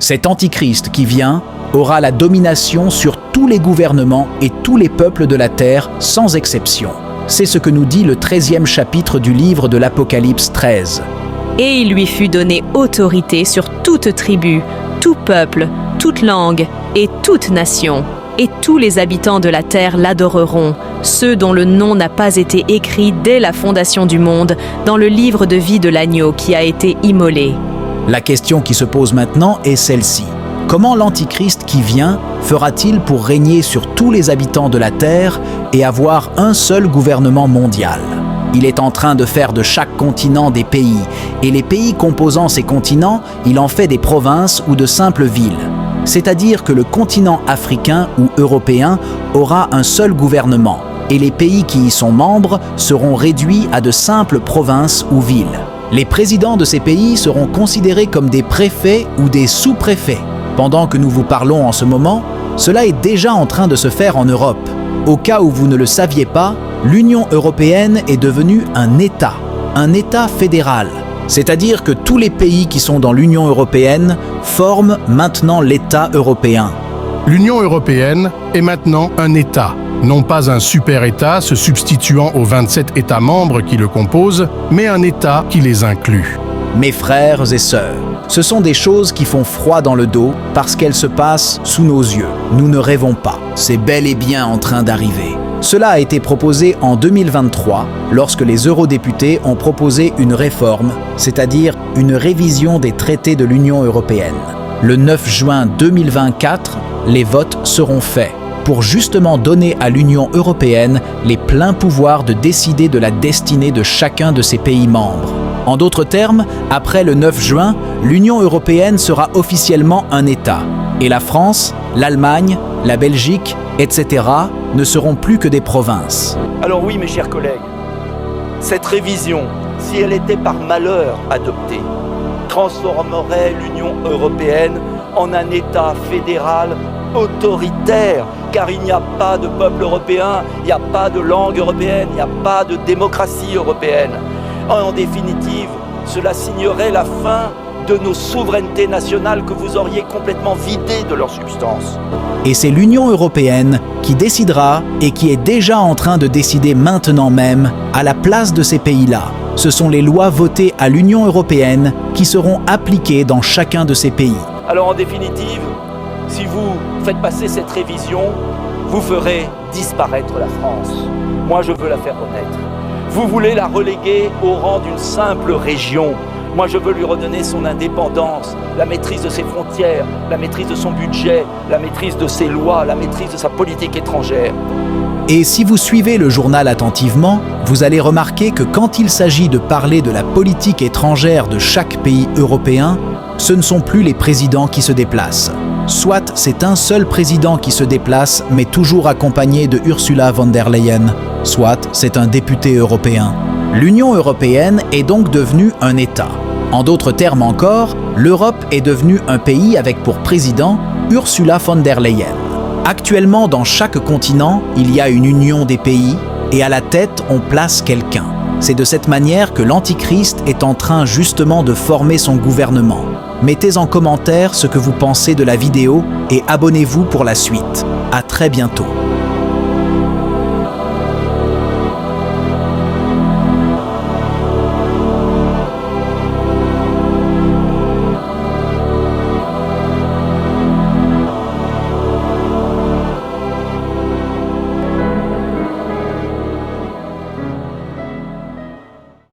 Cet antichrist qui vient aura la domination sur tous les gouvernements et tous les peuples de la terre, sans exception. C'est ce que nous dit le 13e chapitre du livre de l'Apocalypse 13. Et il lui fut donné autorité sur toute tribu, tout peuple, toute langue et toute nation. Et tous les habitants de la terre l'adoreront, ceux dont le nom n'a pas été écrit dès la fondation du monde dans le livre de vie de l'agneau qui a été immolé. La question qui se pose maintenant est celle-ci. Comment l'Antichrist qui vient fera-t-il pour régner sur tous les habitants de la terre et avoir un seul gouvernement mondial ? Il est en train de faire de chaque continent des pays, et les pays composant ces continents, il en fait des provinces ou de simples villes. C'est-à-dire que le continent africain ou européen aura un seul gouvernement, et les pays qui y sont membres seront réduits à de simples provinces ou villes. Les présidents de ces pays seront considérés comme des préfets ou des sous-préfets. Pendant que nous vous parlons en ce moment, cela est déjà en train de se faire en Europe. Au cas où vous ne le saviez pas, l'Union européenne est devenue un État fédéral. C'est-à-dire que tous les pays qui sont dans l'Union européenne forment maintenant l'État européen. L'Union européenne est maintenant un État, non pas un super-État se substituant aux 27 États membres qui le composent, mais un État qui les inclut. Mes frères et sœurs, ce sont des choses qui font froid dans le dos parce qu'elles se passent sous nos yeux. Nous ne rêvons pas, c'est bel et bien en train d'arriver. Cela a été proposé en 2023 lorsque les eurodéputés ont proposé une réforme, c'est-à-dire une révision des traités de l'Union européenne. Le 9 juin 2024, les votes seront faits pour justement donner à l'Union européenne les pleins pouvoirs de décider de la destinée de chacun de ses pays membres. En d'autres termes, après le 9 juin, l'Union européenne sera officiellement un État. Et la France, l'Allemagne, la Belgique, etc. ne seront plus que des provinces. Alors oui, mes chers collègues, cette révision, si elle était par malheur adoptée, transformerait l'Union européenne en un État fédéral autoritaire, car il n'y a pas de peuple européen, il n'y a pas de langue européenne, il n'y a pas de démocratie européenne. En définitive, cela signerait la fin de nos souverainetés nationales que vous auriez complètement vidées de leur substance. Et c'est l'Union européenne qui décidera et qui est déjà en train de décider maintenant même à la place de ces pays-là. Ce sont les lois votées à l'Union européenne qui seront appliquées dans chacun de ces pays. Alors en définitive, si vous faites passer cette révision, vous ferez disparaître la France. Moi, je veux la faire renaître. Vous voulez la reléguer au rang d'une simple région. Moi, je veux lui redonner son indépendance, la maîtrise de ses frontières, la maîtrise de son budget, la maîtrise de ses lois, la maîtrise de sa politique étrangère. Et si vous suivez le journal attentivement, vous allez remarquer que quand il s'agit de parler de la politique étrangère de chaque pays européen, ce ne sont plus les présidents qui se déplacent. Soit c'est un seul président qui se déplace, mais toujours accompagné de Ursula von der Leyen, soit c'est un député européen. L'Union européenne est donc devenue un État. En d'autres termes encore, l'Europe est devenue un pays avec pour président Ursula von der Leyen. Actuellement, dans chaque continent, il y a une union des pays et à la tête, on place quelqu'un. C'est de cette manière que l'Antichrist est en train justement de former son gouvernement. Mettez en commentaire ce que vous pensez de la vidéo et abonnez-vous pour la suite. À très bientôt.